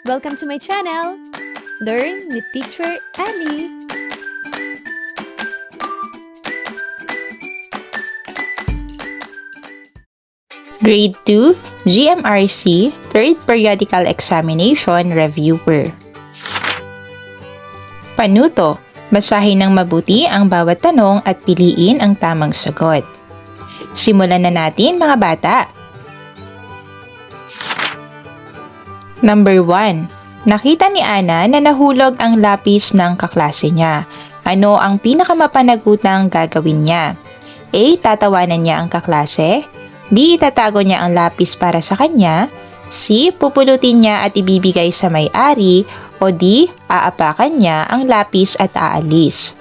Welcome to my channel! Learn with Teacher Ali! Grade 2, GMRC, 3rd Periodical Examination Reviewer. Panuto, basahin ng mabuti ang bawat tanong at piliin ang tamang sagot. Simulan na natin mga bata. Number 1. Nakita ni Ana na nahulog ang lapis ng kaklase niya. Ano ang pinakamapanagutang gagawin niya? A. Tatawanan niya ang kaklase. B. Itatago niya ang lapis para sa kanya. C. Pupulutin niya at ibibigay sa may-ari. O D. Aapakan niya ang lapis at aalis.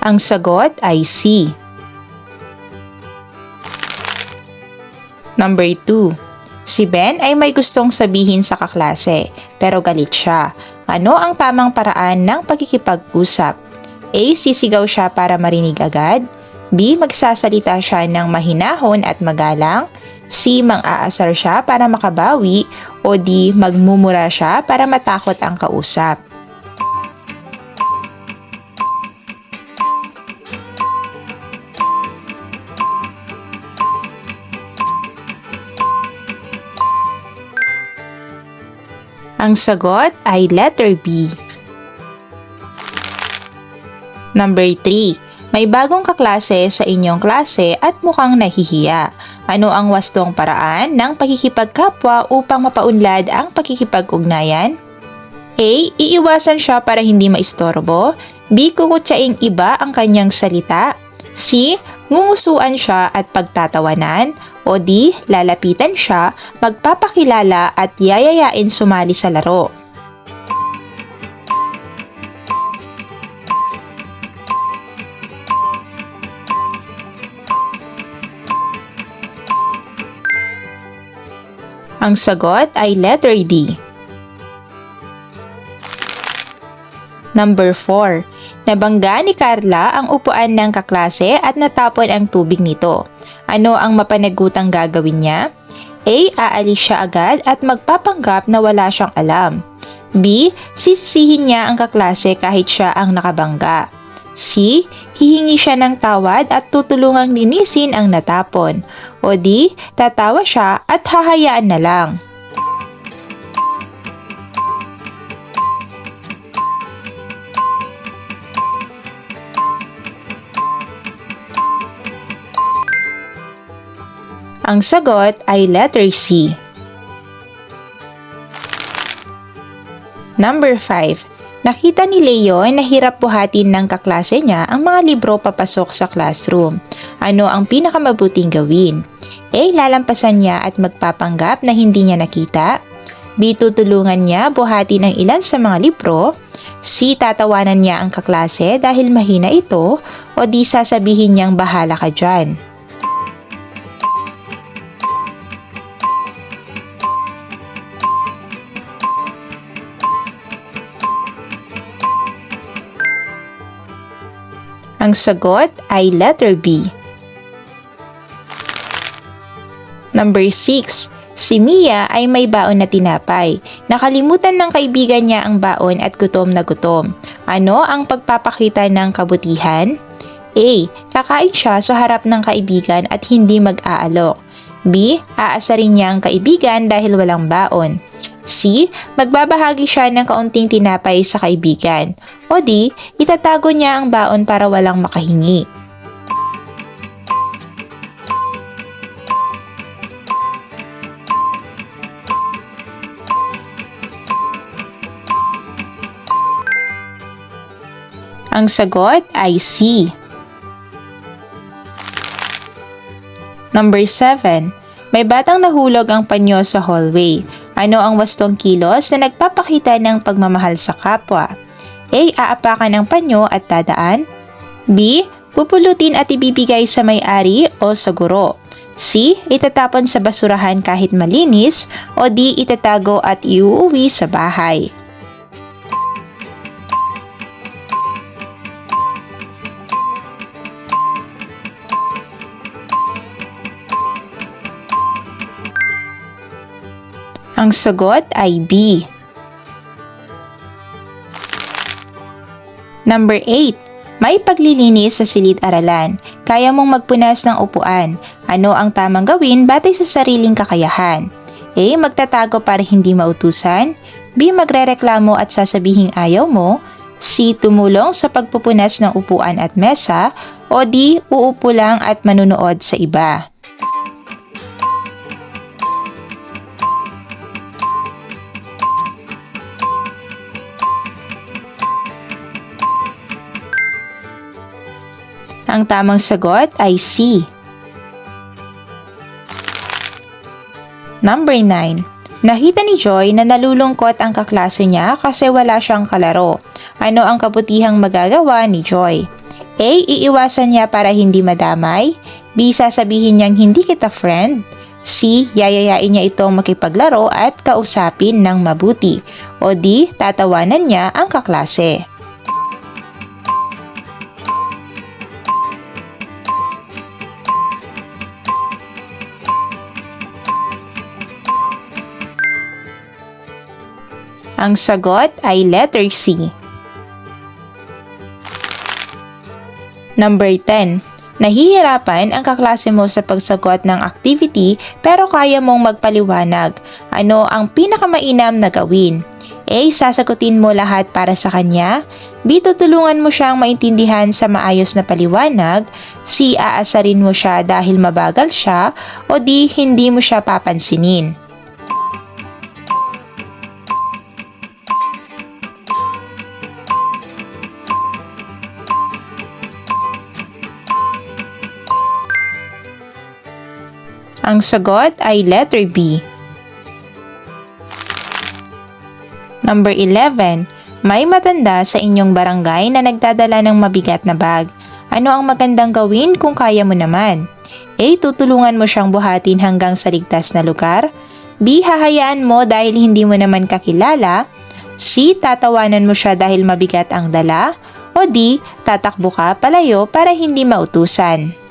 Ang sagot ay C. Number 2. Si Ben ay may gustong sabihin sa kaklase, pero galit siya. Ano ang tamang paraan ng pagkikipag-usap? A. Sisigaw siya para marinig agad. B. Magsasalita siya ng mahinahon at magalang. C. Mang-aasar siya para makabawi. O D. Magmumura siya para matakot ang kausap. Ang sagot ay letter B. Number 3. May bagong kaklase sa inyong klase at mukhang nahihiya. Ano ang wastong paraan ng pagkikipagkapwa upang mapaunlad ang pagkikipag-ugnayan? A. Iiwasan siya para hindi maistorbo. B. Kukutsaing iba ang kanyang salita. C. Ngungusuan siya at pagtatawanan. O D. Lalapitan siya, magpapakilala at yayayain sumali sa laro. Ang sagot ay letter D. Number 4. Nabangga ni Carla ang upuan ng kaklase at natapon ang tubig nito. Ano ang mapanagutang gagawin niya? A. Aalis siya agad at magpapanggap na wala siyang alam. B. Sisisihin niya ang kaklase kahit siya ang nakabangga. C. Hihingi siya ng tawad at tutulungang linisin ang natapon. O D. Tatawa siya at hahayaan na lang. Ang sagot ay letter C. Number 5. Nakita ni Leon na hirap buhatin ng kaklase niya ang mga libro papasok sa classroom. Ano ang pinakamabuting gawin? A. Lalampasan niya at magpapanggap na hindi niya nakita. B. Tutulungan niya buhatin ang ilan sa mga libro. C. Tatawanan niya ang kaklase dahil mahina ito. O D. Sasabihin niyang bahala ka dyan. Ang sagot ay letter B. Number 6. Si Mia ay may baon na tinapay. Nakalimutan ng kaibigan niya ang baon at gutom na gutom. Ano ang pagpapakita ng kabutihan? A. Kakain siya sa harap ng kaibigan at hindi mag-aalok. B. Aasarin niya ang kaibigan dahil walang baon. C. Magbabahagi siya ng kaunting tinapay sa kaibigan. O D. Itatago niya ang baon para walang makahingi. Ang sagot ay C. Number 7. May batang nahulog ang panyo sa hallway. Ano ang wastong kilos na nagpapakita ng pagmamahal sa kapwa? A. Aapakan ang panyo at dadaan. B. Pupulutin at ibibigay sa may-ari o sa guro. C. Itatapon sa basurahan kahit malinis. O D. Itatago at iuuwi sa bahay. Ang sagot ay B. Number 8. May paglilinis sa silid-aralan. Kaya mong magpunas ng upuan. Ano ang tamang gawin batay sa sariling kakayahan? A. Magtatago para hindi mautusan. B. Magrereklamo at sasabihing ayaw mo. C. Tumulong sa pagpupunas ng upuan at mesa. O D. Uupo lang at manunood sa iba. Ang tamang sagot ay C. Number 9. Nakita ni Joy na nalulungkot ang kaklase niya kasi wala siyang kalaro. Ano ang kabutihang magagawa ni Joy? A. Iiwasan niya para hindi madamay. B. Sasabihin niyang hindi kita friend. C. Yayayain niya itong makipaglaro at kausapin ng mabuti. O D. Tatawanan niya ang kaklase. Ang sagot ay letter C. Number 10. Nahihirapan ang kaklase mo sa pagsagot ng activity pero kaya mong magpaliwanag. Ano ang pinakamainam na gawin? A. Sasagutin mo lahat para sa kanya. B. Tutulungan mo siyang maintindihan sa maayos na paliwanag. C. Aasarin mo siya dahil mabagal siya. O D. Hindi mo siya papansinin. Ang sagot ay letter B. Number 11. May matanda sa inyong barangay na nagdadala ng mabigat na bag. Ano ang magandang gawin kung kaya mo naman? A. Tutulungan mo siyang buhatin hanggang sa ligtas na lugar. B. Hahayaan mo dahil hindi mo naman kakilala. C. Tatawanan mo siya dahil mabigat ang dala. O D. Tatakbo ka palayo para hindi mautusan.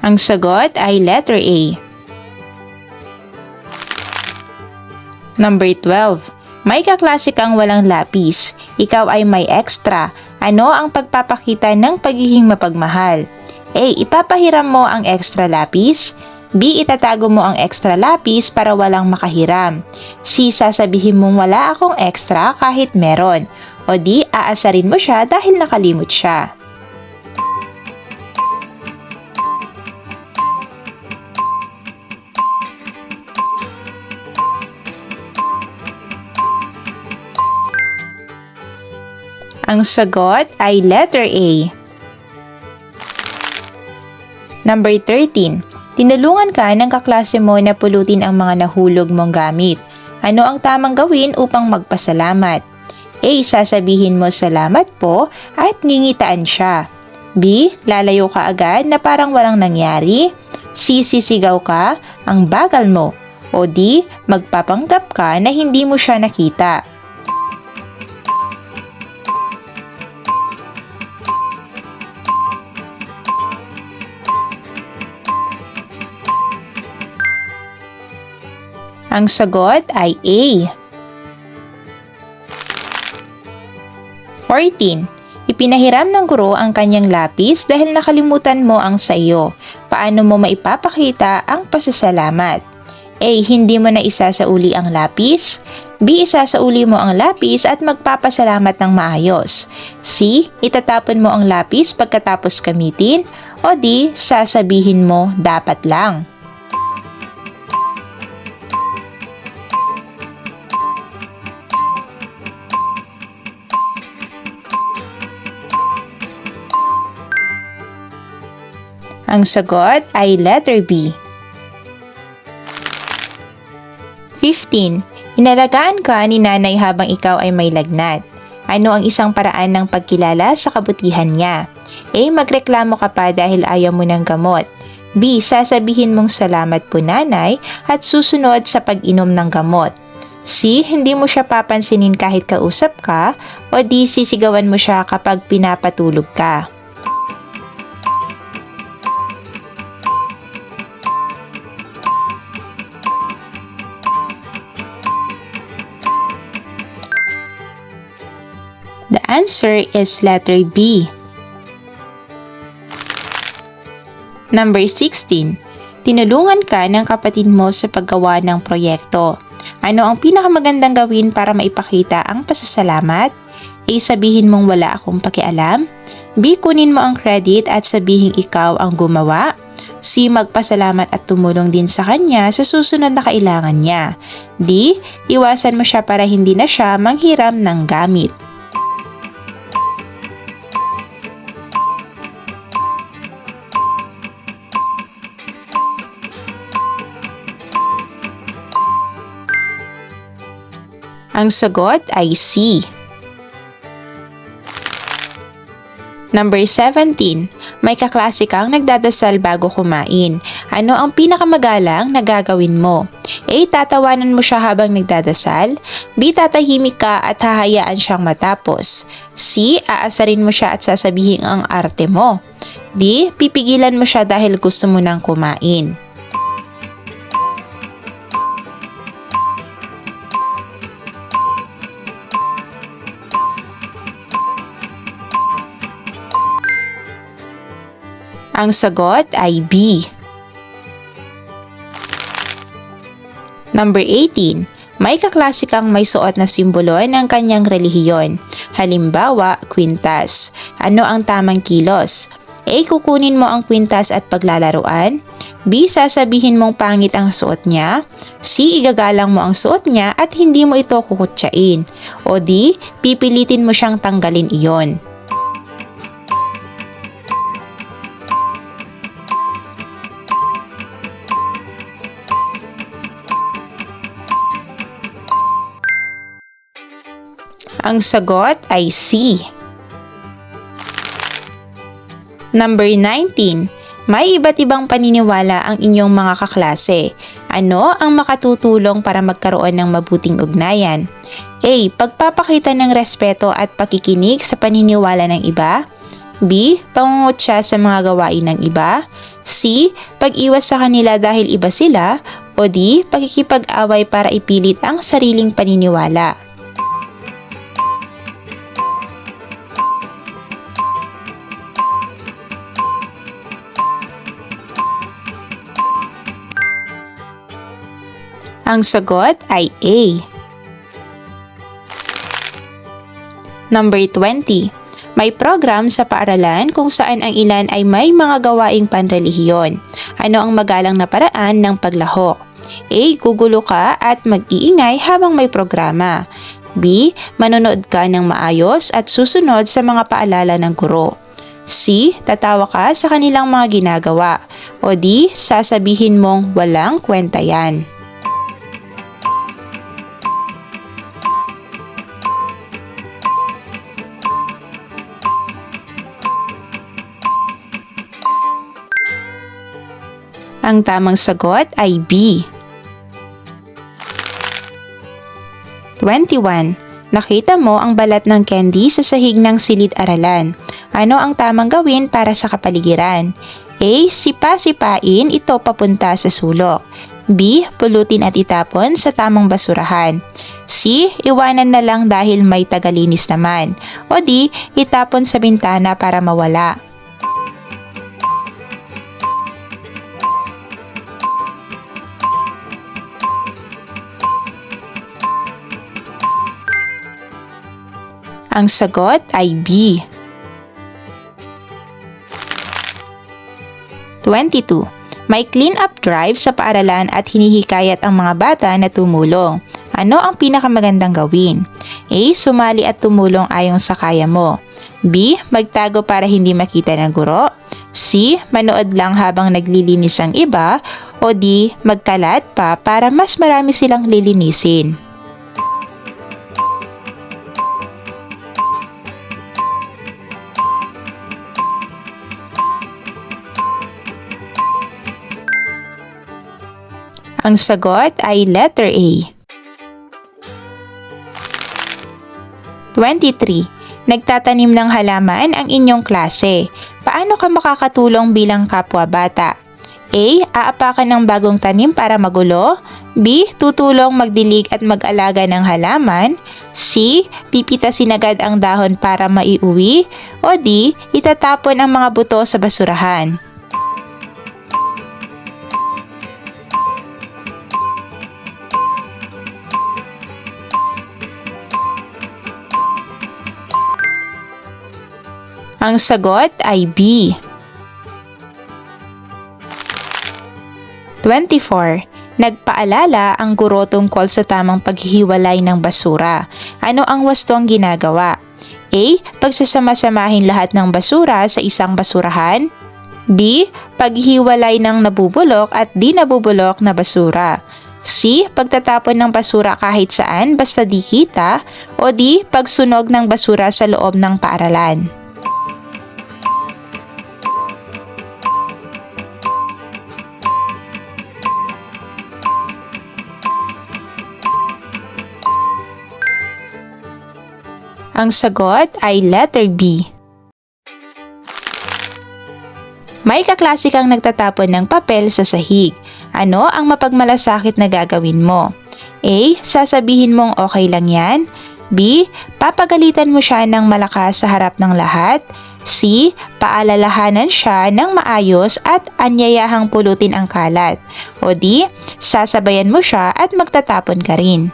Ang sagot ay letter A. Number 12. May kaklase kang walang lapis. Ikaw ay may extra. Ano ang pagpapakita ng pagiging mapagmahal? A. Ipapahiram mo ang extra lapis. B. Itatago mo ang extra lapis para walang makahiram. C. Sasabihin mong wala akong extra kahit meron. O D. Aasarin mo siya dahil nakalimot siya. Ang sagot ay letter A. Number 13. Tinulungan ka ng kaklase mo na pulutin ang mga nahulog mong gamit. Ano ang tamang gawin upang magpasalamat? A. Sasabihin mo salamat po at ngingitaan siya. B. Lalayo ka agad na parang walang nangyari. C. Sisigaw ka, ang bagal mo. O D. Magpapanggap ka na hindi mo siya nakita. Ang sagot ay A. 14. Ipinahiram ng guro ang kanyang lapis dahil nakalimutan mo ang sa iyo. Paano mo maipapakita ang pasasalamat? A. Hindi mo na isasauli ang lapis. B. Isasauli mo ang lapis at magpapasalamat ng maayos. C. Itatapon mo ang lapis pagkatapos gamitin. O D. Sasabihin mo dapat lang. Ang sagot ay letter B. 15. Inalagaan ka ni nanay habang ikaw ay may lagnat. Ano ang isang paraan ng pagkilala sa kabutihan niya? A. Magreklamo ka pa dahil ayaw mo ng gamot. B. Sasabihin mong salamat po nanay at susunod sa pag-inom ng gamot. C. Hindi mo siya papansinin kahit kausap ka. O D. Sisigawan mo siya kapag pinapatulog ka. The answer is letter B. Number 16. Tinulungan ka ng kapatid mo sa paggawa ng proyekto. Ano ang pinakamagandang gawin para maipakita ang pasasalamat? A. Sabihin mong wala akong pakialam. B. Kunin mo ang credit at sabihin ikaw ang gumawa. C. Magpasalamat at tumulong din sa kanya sa susunod na kailangan niya. D. Iwasan mo siya para hindi na siya manghiram ng gamit. Ang sagot ay C. Number 17. May kaklase kang nagdadasal bago kumain. Ano ang pinakamagalang na gagawin mo? A. Tatawanan mo siya habang nagdadasal. B. Tatahimik ka at hahayaan siyang matapos. C. Aasarin mo siya at sasabihin ang arte mo. D. Pipigilan mo siya dahil gusto mo nang kumain. Ang sagot ay B. Number 18. May kaklase kang may suot na simbolo ng kanyang relihiyon. Halimbawa, kwintas. Ano ang tamang kilos? A. Kukunin mo ang kwintas at paglalaruan. B. Sasabihin mong pangit ang suot niya. C. Igagalang mo ang suot niya at hindi mo ito kukutsain. O D. Pipilitin mo siyang tanggalin iyon. Ang sagot ay C. Number 19. May iba't ibang paniniwala ang inyong mga kaklase. Ano ang makatutulong para magkaroon ng mabuting ugnayan? A. Pagpapakita ng respeto at pakikinig sa paniniwala ng iba. B. Pangungutya sa mga gawain ng iba. C. Pag-iwas sa kanila dahil iba sila. O D. Pakikipag-away para ipilit ang sariling paniniwala. Ang sagot ay A. Number 20. May program sa paaralan kung saan ang ilan ay may mga gawaing panrelihiyon. Ano ang magalang na paraan ng paglahok? A. Gugulo ka at mag-iingay habang may programa. B. Manonood ka ng maayos at susunod sa mga paalala ng guro. C. Tatawa ka sa kanilang mga ginagawa. O D. Sasabihin mong walang kwenta yan. Ang tamang sagot ay B. 21. Nakita mo ang balat ng candy sa sahig ng silid-aralan. Ano ang tamang gawin para sa kapaligiran? A. Sipa-sipain ito papunta sa sulok. B. Pulutin at itapon sa tamang basurahan. C. Iwanan na lang dahil may tagalinis naman. O D. Itapon sa bintana para mawala. Ang sagot ay B. 22. May clean-up drive sa paaralan at hinihikayat ang mga bata na tumulong. Ano ang pinakamagandang gawin? A. Sumali at tumulong ayon sa kaya mo. B. Magtago para hindi makita ng guro. C. Manood lang habang naglilinis ang iba. O D. Magkalat pa para mas marami silang lilinisin. Ang sagot ay letter A. 23. Nagtatanim ng halaman ang inyong klase. Paano ka makakatulong bilang kapwa-bata? A. Aapakan ng bagong tanim para magulo. B. Tutulong magdilig at mag-alaga ng halaman. C. Pipitasin agad ang dahon para maiuwi. O D. Itatapon ang mga buto sa basurahan. Ang sagot ay B. 24. Nagpaalala ang guro tungkol sa tamang paghihiwalay ng basura. Ano ang wastong ginagawa? A. Pagsasama-samahin lahat ng basura sa isang basurahan. B. Paghihiwalay ng nabubulok at di nabubulok na basura. C. Pagtatapon ng basura kahit saan basta di kita. O D. Pagsunog ng basura sa loob ng paaralan. Ang sagot ay letter B. May kaklase kang nagtatapon ng papel sa sahig. Ano ang mapagmalasakit na gagawin mo? A. Sasabihin mong okay lang yan. B. Papagalitan mo siya ng malakas sa harap ng lahat. C. Paalalahanan siya ng maayos at anyayahang pulutin ang kalat. O D. Sasabayan mo siya at magtatapon ka rin.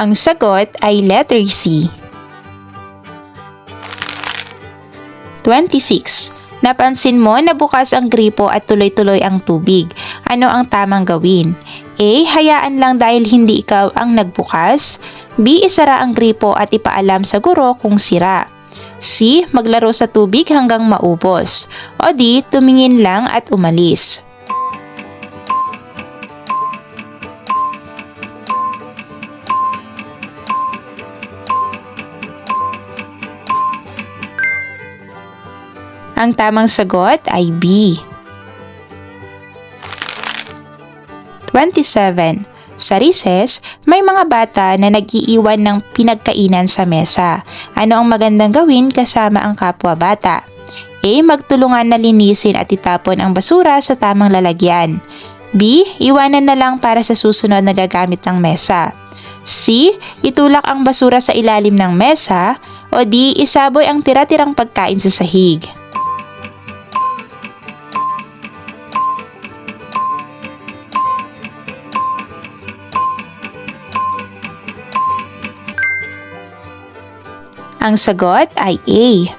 Ang sagot ay letter C. 26. Napansin mo na bukas ang gripo at tuloy-tuloy ang tubig. Ano ang tamang gawin? A. Hayaan lang dahil hindi ikaw ang nagbukas. B. Isara ang gripo at ipaalam sa guro kung sira. C. Maglaro sa tubig hanggang maubos. O D. Tumingin lang at umalis. Ang tamang sagot ay B. 27. Sa recess, may mga bata na nag-iiwan ng pinagkainan sa mesa. Ano ang magandang gawin kasama ang kapwa-bata? A. Magtulungan na linisin at itapon ang basura sa tamang lalagyan. B. Iwanan na lang para sa susunod na gagamit ng mesa. C. Itulak ang basura sa ilalim ng mesa. O D. Isaboy ang tira-tirang pagkain sa sahig. Ang sagot ay A.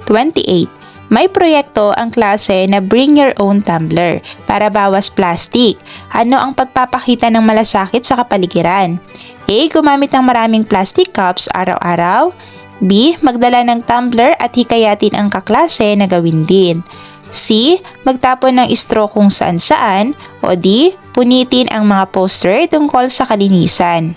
28. May proyekto ang klase na Bring Your Own Tumbler para bawas plastic. Ano ang pagpapakita ng malasakit sa kapaligiran? A. Gumamit ng maraming plastic cups araw-araw. B. Magdala ng tumbler at hikayatin ang kaklase na gawin din. C. Magtapon ng straw kung saan-saan. O D. Punitin ang mga poster tungkol sa kalinisan.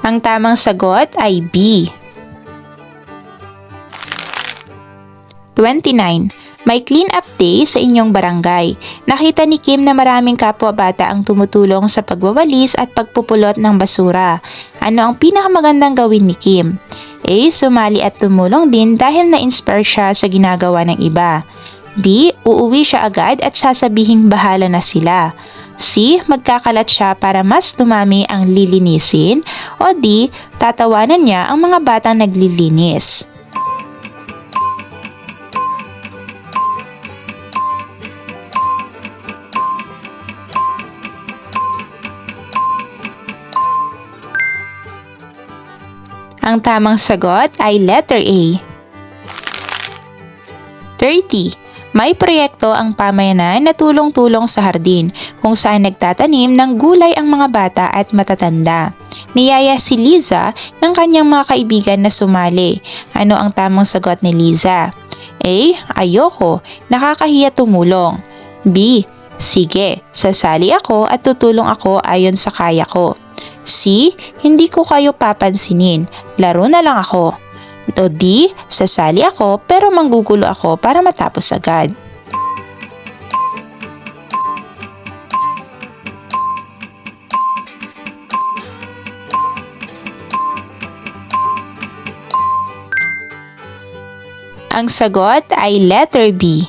Ang tamang sagot ay B. 29. May clean up day sa inyong barangay. Nakita ni Kim na maraming kapwa-bata ang tumutulong sa pagwawalis at pagpupulot ng basura. Ano ang pinakamagandang gawin ni Kim? A. Sumali at tumulong din dahil na-inspire siya sa ginagawa ng iba. B. Uuwi siya agad at sasabihing bahala na sila. C. Magkakalat siya para mas dumami ang lilinisin. O D. Tatawanan niya ang mga batang naglilinis. Ang tamang sagot ay letter A. 30. May proyekto ang pamayanan na tulong-tulong sa hardin kung saan nagtatanim ng gulay ang mga bata at matatanda. Niyaya si Liza ng kanyang mga kaibigan na sumali. Ano ang tamang sagot ni Liza? A. Ayoko, nakakahiya tumulong. B. Sige, sasali ako at tutulong ako ayon sa kaya ko. C. Hindi ko kayo papansinin, laro na lang ako. O D. Sasali ako pero manggugulo ako para matapos agad. Ang sagot ay letter B.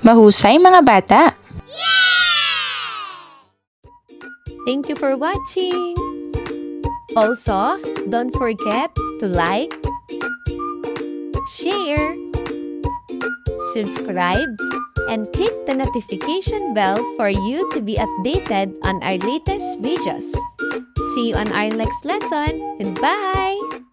Mahusay mga bata! Thank you for watching! Also, don't forget to like, share, subscribe, and click the notification bell for you to be updated on our latest videos. See you on our next lesson. Goodbye!